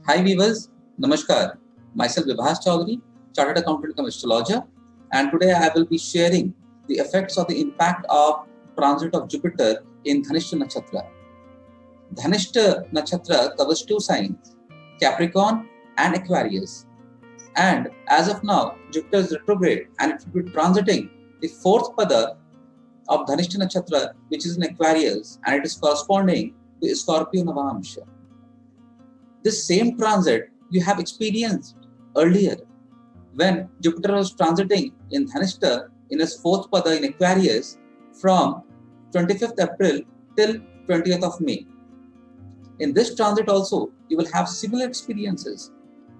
Hi viewers, Namaskar. Myself Vibhas Chaudhary, Chartered Accountant cum astrologer, and today I will be sharing the effects of the impact of transit of Jupiter in Dhanishta Nakshatra. Dhanishta Nakshatra covers two signs, Capricorn and Aquarius. And as of now, Jupiter is retrograde and it will be transiting the fourth pada of Dhanishta Nakshatra, which is in Aquarius, and it is corresponding to Scorpio Navamsha. This same transit you have experienced earlier when Jupiter was transiting in Dhanishta in his fourth pada in Aquarius from 25th April till 20th of May. In this transit also, you will have similar experiences.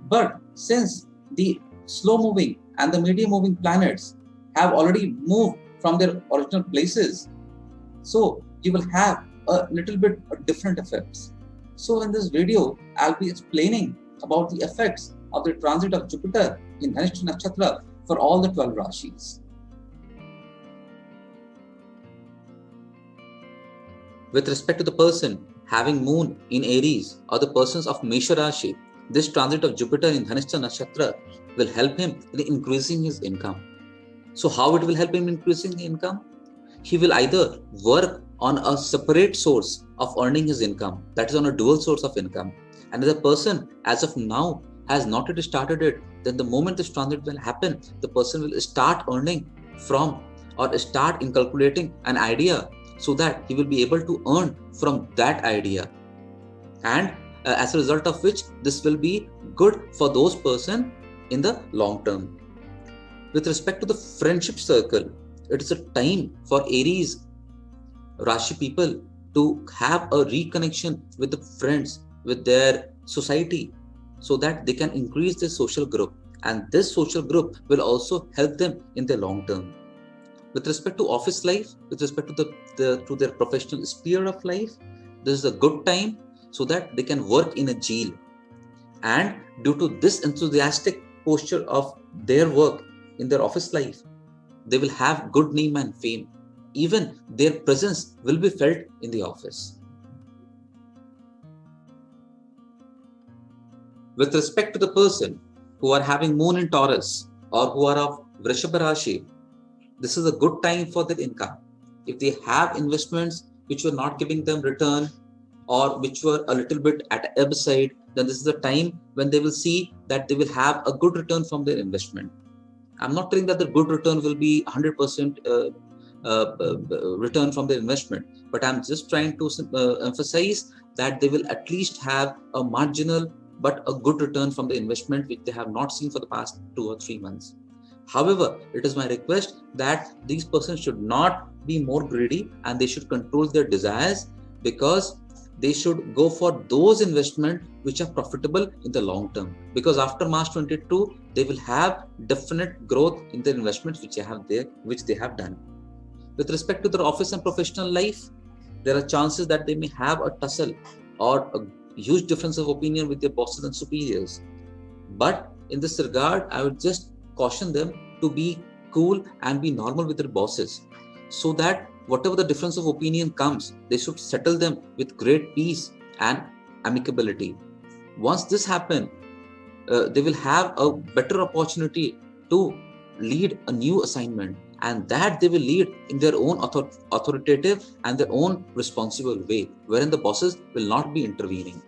But since the slow moving and the medium moving planets have already moved from their original places, so you will have a little bit different effects. So in this video, I'll be explaining about the effects of the transit of Jupiter in Dhanishta Nakshatra for all the 12 Rashis. With respect to the person having moon in Aries or the persons of Mesha Rashi, this transit of Jupiter in Dhanishta Nakshatra will help him in increasing his income. So how it will help him increasing the income? He will either work on a separate source of earning his income, that is on a dual source of income. And if the person as of now has not yet started it, then the moment this transit will happen, the person will start earning from or start inculcating an idea so that he will be able to earn from that idea. And as a result of which, this will be good for those person in the long term. With respect to the friendship circle, it is a time for Aries Rashi people to have a reconnection with the friends, with their society, so that they can increase their social group. And this social group will also help them in the long term. With respect to office life, with respect to their professional sphere of life, this is a good time so that they can work in a jail. And due to this enthusiastic posture of their work in their office life, they will have good name and fame. Even their presence will be felt in the office. With respect to the person who are having moon in Taurus or who are of Vrishabha Rashi, this is a good time for their income. If they have investments which were not giving them return or which were a little bit at ebb side, then this is the time when they will see that they will have a good return from their investment. I'm not telling that the good return will be 100% return from the investment, but I'm just trying to emphasize that they will at least have a marginal but a good return from the investment which they have not seen for the past 2 or 3 months. However, it is my request that these persons should not be more greedy and they should control their desires, because they should go for those investments which are profitable in the long term, because after March 22 they will have definite growth in their investments which they have done. With respect to their office and professional life, there are chances that they may have a tussle or a huge difference of opinion with their bosses and superiors. But in this regard, I would just caution them to be cool and be normal with their bosses, so that whatever the difference of opinion comes, they should settle them with great peace and amicability. Once this happens, they will have a better opportunity to lead a new assignment, and that they will lead in their own authoritative and their own responsible way, wherein the bosses will not be intervening.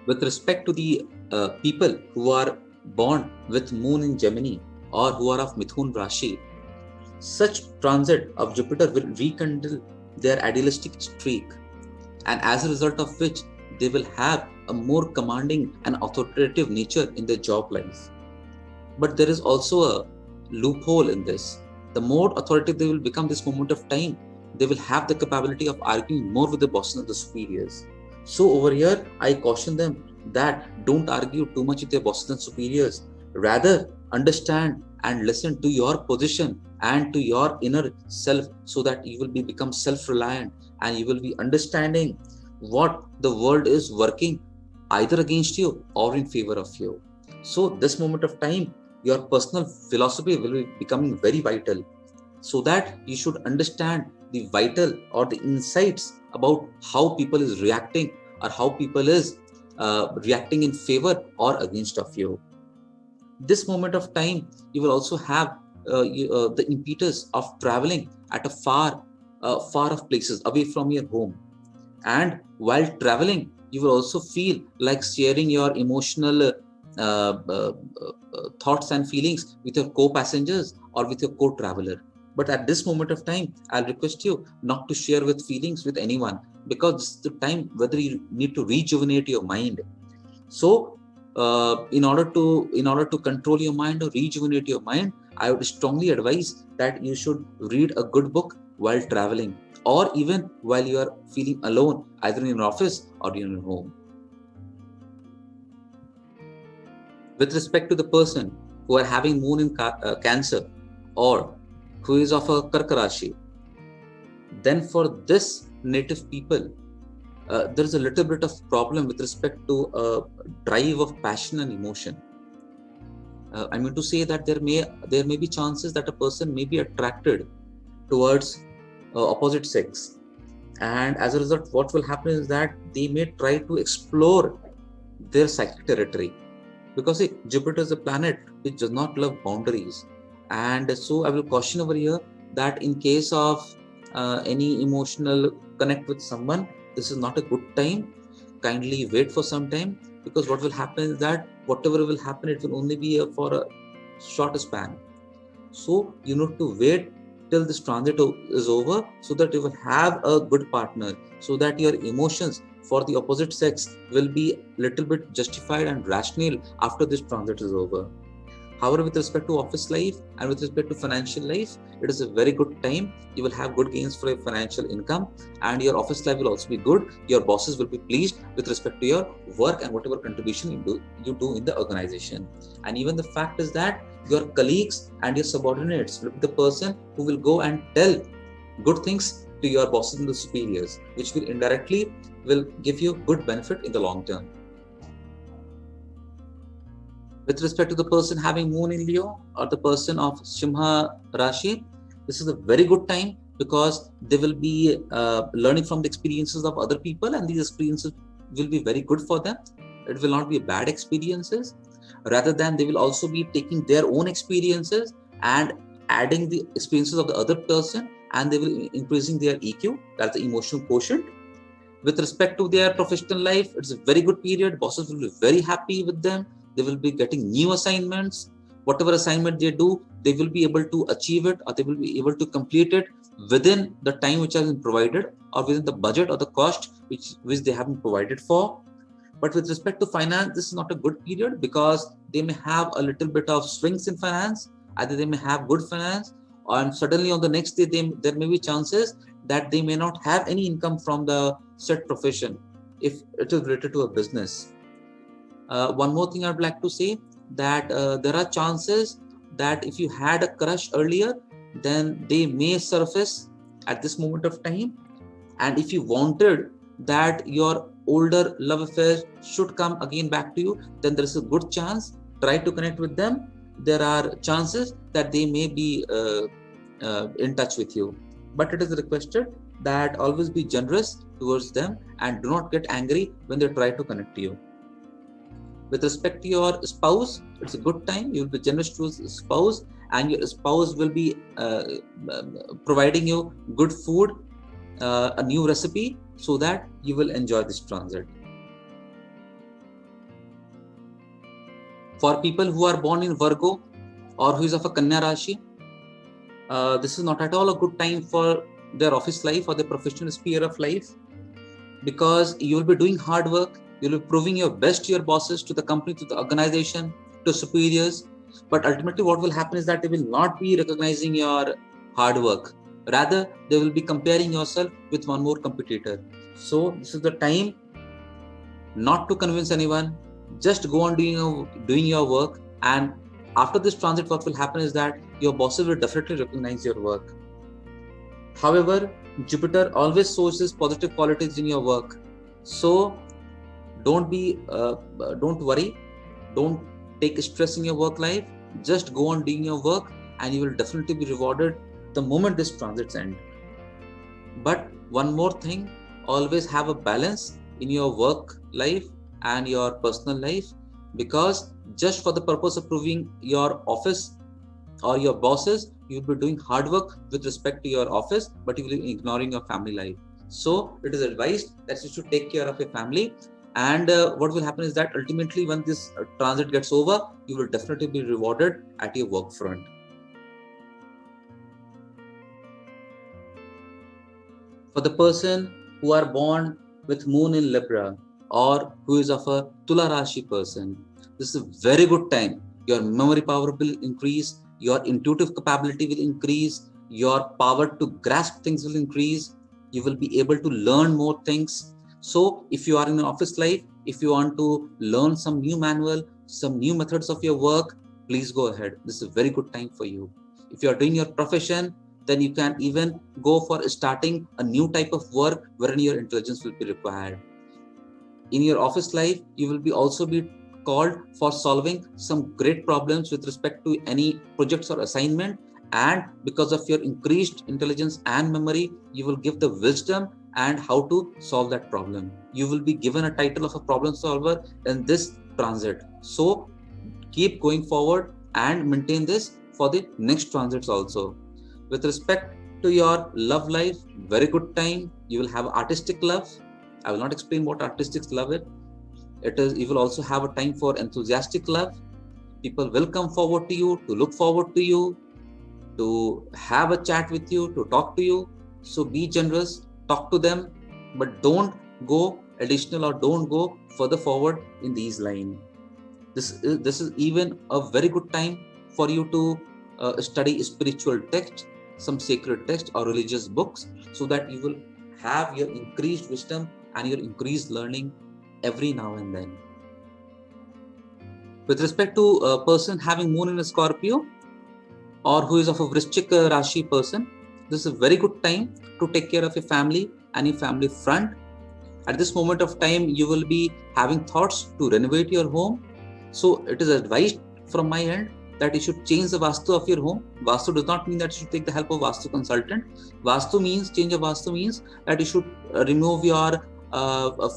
With respect to the people who are born with moon in Gemini or who are of Mithun Rashi, such transit of Jupiter will rekindle their idealistic streak, and as a result of which they will have a more commanding and authoritative nature in their job life. But there is also a loophole in this. The more authoritative they will become this moment of time, they will have the capability of arguing more with the bosses and the superiors. So over here, I caution them that don't argue too much with your bosses and superiors. Rather, understand and listen to your position and to your inner self, so that you will become self-reliant and you will be understanding what the world is working either against you or in favor of you. So this moment of time, your personal philosophy will be becoming very vital, so that you should understand the vital or the insights about how people is reacting or how people is reacting in favor or against of you. This moment of time, you will also have the impetus of traveling at a far off places away from your home. And while traveling, you will also feel like sharing your emotional thoughts and feelings with your co-passengers or with your co-traveler. But at this moment of time, I'll request you not to share with feelings with anyone, because this is the time whether you need to rejuvenate your mind. So in order to control your mind or rejuvenate your mind, I would strongly advise that you should read a good book while traveling, or even while you are feeling alone, either in your office or in your home. With respect to the person who are having moon in Cancer, or who is of a Karka Rashi, then for this native people, there is a little bit of problem with respect to drive of passion and emotion. I mean to say that there may be chances that a person may be attracted towards opposite sex, and as a result, what will happen is that they may try to explore their psychic territory, because see, Jupiter is a planet which does not love boundaries. And so I will caution over here that in case of any emotional connect with someone, this is not a good time. Kindly wait for some time, because what will happen is that whatever will happen, it will only be for a short span. So you need to wait till this transit is over, so that you will have a good partner, so that your emotions for the opposite sex will be little bit justified and rational after this transit is over. However, with respect to office life and with respect to financial life, it is a very good time. You will have good gains for your financial income, and your office life will also be good. Your bosses will be pleased with respect to your work and whatever contribution you do in the organization. And even the fact is that your colleagues and your subordinates will be the person who will go and tell good things to your bosses and the superiors, which will indirectly will give you good benefit in the long term. With respect to the person having moon in Leo or the person of Simha Rashi, this is a very good time, because they will be learning from the experiences of other people, and these experiences will be very good for them. It will not be bad experiences. Rather than, they will also be taking their own experiences and adding the experiences of the other person, and they will increasing their EQ, that's the emotional quotient. With respect to their professional life, it's a very good period. Bosses will be very happy with them. They will be getting new assignments. Whatever assignment they do, they will be able to achieve it, or they will be able to complete it within the time which has been provided, or within the budget or the cost which they have been provided for. But with respect to finance, this is not a good period, because they may have a little bit of swings in finance. Either they may have good finance, and suddenly on the next day, there may be chances that they may not have any income from the said profession if it is related to a business. One more thing I would like to say, that there are chances that if you had a crush earlier, then they may surface at this moment of time. And if you wanted that your older love affair should come again back to you, then there is a good chance. Try to connect with them. There are chances that they may be in touch with you. But it is requested that always be generous towards them, and do not get angry when they try to connect to you. With respect to your spouse, it's a good time. You will be generous to your spouse, and your spouse will be providing you good food, a new recipe, so that you will enjoy this transit. For people who are born in Virgo or who is of a Kanya Rashi, this is not at all a good time for their office life or their professional sphere of life, because you will be doing hard work. You'll be proving your best to your bosses, to the company, to the organization, to superiors. But ultimately, what will happen is that they will not be recognizing your hard work. Rather, they will be comparing yourself with one more competitor. So this is the time not to convince anyone. Just go on doing your work. And after this transit, what will happen is that your bosses will definitely recognize your work. However, Jupiter always sources positive qualities in your work. So don't worry, don't take stress in your work life. Just go on doing your work, and you will definitely be rewarded the moment this transits end. But one more thing, always have a balance in your work life and your personal life, because just for the purpose of proving your office or your bosses, you will be doing hard work with respect to your office, but you will be ignoring your family life. So it is advised that you should take care of your family. And what will happen is that ultimately when this transit gets over, you will definitely be rewarded at your work front. For the person who are born with moon in Libra or who is of a Tula Rashi person, this is a very good time. Your memory power will increase, your intuitive capability will increase, your power to grasp things will increase, you will be able to learn more things. So if you are in an office life, if you want to learn some new manual, some new methods of your work, please go ahead. This is a very good time for you. If you are doing your profession, then you can even go for starting a new type of work wherein your intelligence will be required. In your office life, you will be also be called for solving some great problems with respect to any projects or assignment, and because of your increased intelligence and memory, you will give the wisdom and how to solve that problem. You will be given a title of a problem solver in this transit. So keep going forward and maintain this for the next transits also. With respect to your love life, very good time. You will have artistic love. I will not explain what artistic love is. It is, you will also have a time for enthusiastic love. People will come forward to you, to look forward to you, to have a chat with you, to talk to you. So be generous, talk to them, but don't go additional or don't go further forward in these lines. This is even a very good time for you to study spiritual text, some sacred text or religious books, so that you will have your increased wisdom and your increased learning every now and then. With respect to a person having moon in a Scorpio or who is of a Vrishchik Rashi person, this is a very good time to take care of your family and your family front. At this moment of time, you will be having thoughts to renovate your home. So it is advised from my end that you should change the Vastu of your home. Vastu does not mean that you should take the help of Vastu consultant. Change of Vastu means that you should remove your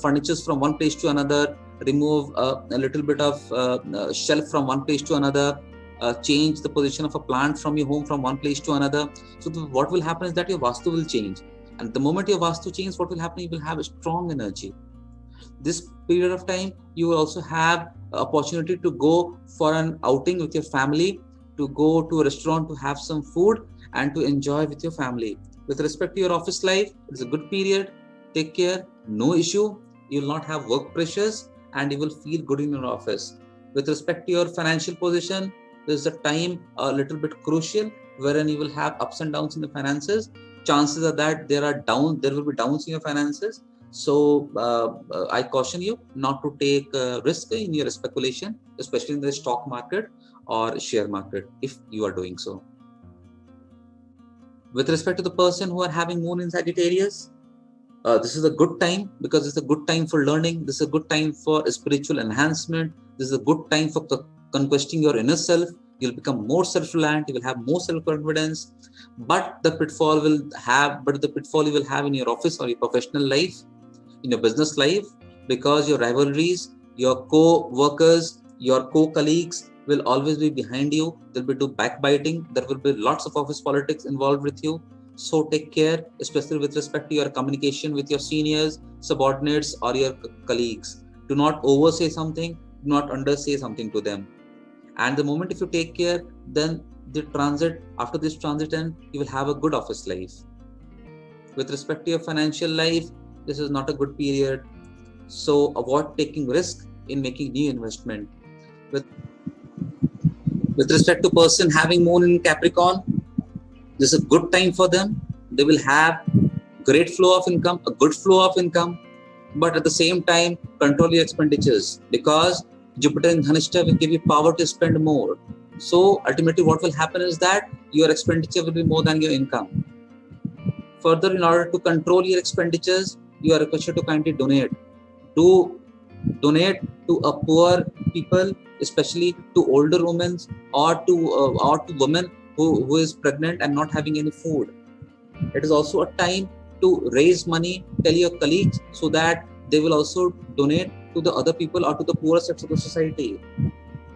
furnitures from one place to another, remove a little bit of shelf from one place to another, change the position of a plant from your home from one place to another. So what will happen is that your Vastu will change. And the moment your Vastu changes, what will happen? You will have a strong energy. This period of time, you will also have opportunity to go for an outing with your family, to go to a restaurant to have some food and to enjoy with your family. With respect to your office life, it's a good period. Take care, no issue. You will not have work pressures and you will feel good in your office. With respect to your financial position, there's a time a little bit crucial wherein you will have ups and downs in the finances. Chances are that there will be downs in your finances. So I caution you not to take risk in your speculation, especially in the stock market or share market, if you are doing so. With respect to the person who are having moon in Sagittarius, this is a good time because it's a good time for learning. This is a good time for spiritual enhancement. This is a good time for conquesting your inner self. You'll become more self-reliant. You will have more self-confidence. But the pitfall you will have in your office or your professional life, in your business life, because your rivalries, your co-workers, your co-colleagues will always be behind you. There will be backbiting. There will be lots of office politics involved with you. So take care, especially with respect to your communication with your seniors, subordinates, or your colleagues. Do not oversay something, do not undersay something to them. And the moment if you take care, then after this transit end, you will have a good office life. With respect to your financial life, this is not a good period. So avoid taking risk in making new investment. With respect to person having moon in Capricorn, this is a good time for them. They will have great flow of income, a good flow of income, but at the same time, control your expenditures because Jupiter in Dhanishta will give you power to spend more. So ultimately what will happen is that your expenditure will be more than your income. Further, in order to control your expenditures, you are requested to kindly donate. Donate to a poor people, especially to older women or to women who is pregnant and not having any food. It is also a time to raise money, tell your colleagues so that they will also donate to the other people or to the poorer sections of the society.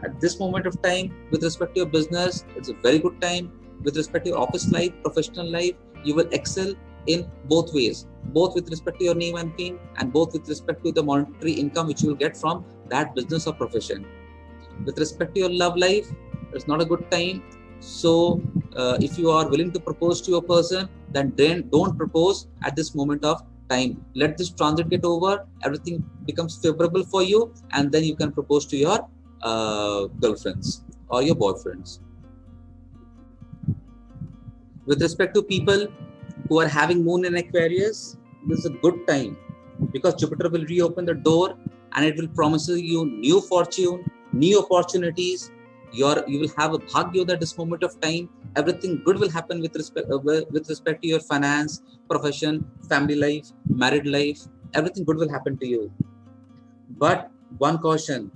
At this moment of time, with respect to your business, it's a very good time. With respect to your office life, professional life, you will excel in both ways, both with respect to your name and fame, and both with respect to the monetary income which you will get from that business or profession. With respect to your love life, it's not a good time. So, if you are willing to propose to a person, then don't propose at this moment of time. Let this transit get over, everything becomes favorable for you, and then you can propose to your girlfriends or your boyfriends. With respect to people who are having moon in Aquarius, this is a good time because Jupiter will reopen the door and it will promise you new fortune, new opportunities. You will have a bhagyoda at this moment of time. Everything good will happen with respect to your finance, profession, family life, married life. Everything good will happen to you. But one caution: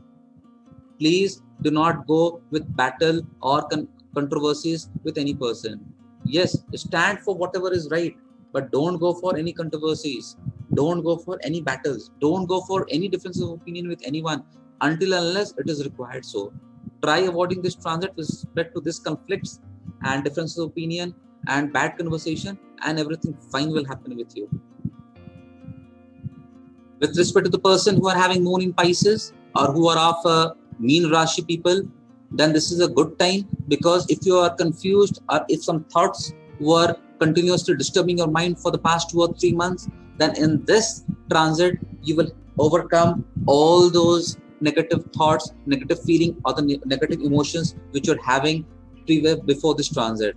please do not go with battle or controversies with any person. Yes, stand for whatever is right, but don't go for any controversies. Don't go for any battles. Don't go for any difference of opinion with anyone until unless it is required so. Try avoiding this transit with respect to this conflicts and differences of opinion and bad conversation, and everything fine will happen with you. With respect to the person who are having moon in Pisces or who are of mean Rashi people, then this is a good time, because if you are confused or if some thoughts were continuously disturbing your mind for the past 2 or 3 months, then in this transit you will overcome all those negative thoughts, negative feeling, or the negative emotions which you're having before this transit.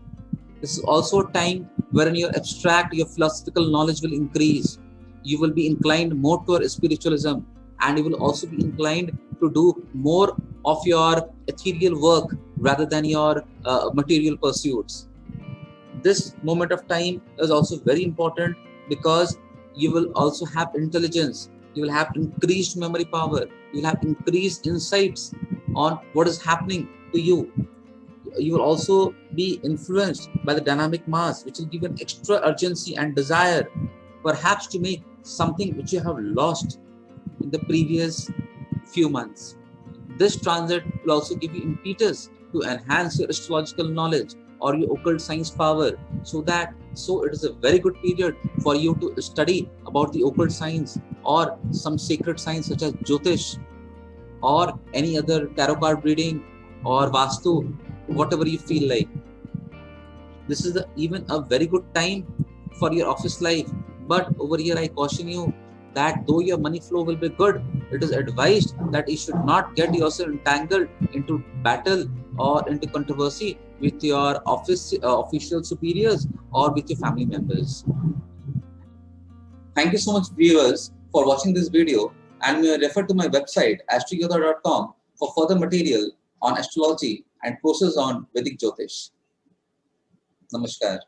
This is also a time wherein your abstract, your philosophical knowledge will increase. You will be inclined more toward spiritualism, and you will also be inclined to do more of your ethereal work rather than your material pursuits. This moment of time is also very important because you will also have intelligence, you will have increased memory power, you will have increased insights on what is happening to you. You will also be influenced by the dynamic mass, which will give an extra urgency and desire, perhaps to make something which you have lost in the previous few months. This transit will also give you impetus to enhance your astrological knowledge or your occult science power, so it is a very good period for you to study about the occult science or some sacred science such as Jyotish or any other tarot card reading or Vastu, whatever you feel like. This is even a very good time for your office life. But over here, I caution you that though your money flow will be good, it is advised that you should not get yourself entangled into battle or into controversy with your official superiors or with your family members. Thank you so much, viewers, for watching this video, and may refer to my website astroyoga.com for further material on astrology and courses on Vedic Jyotish. Namaskar.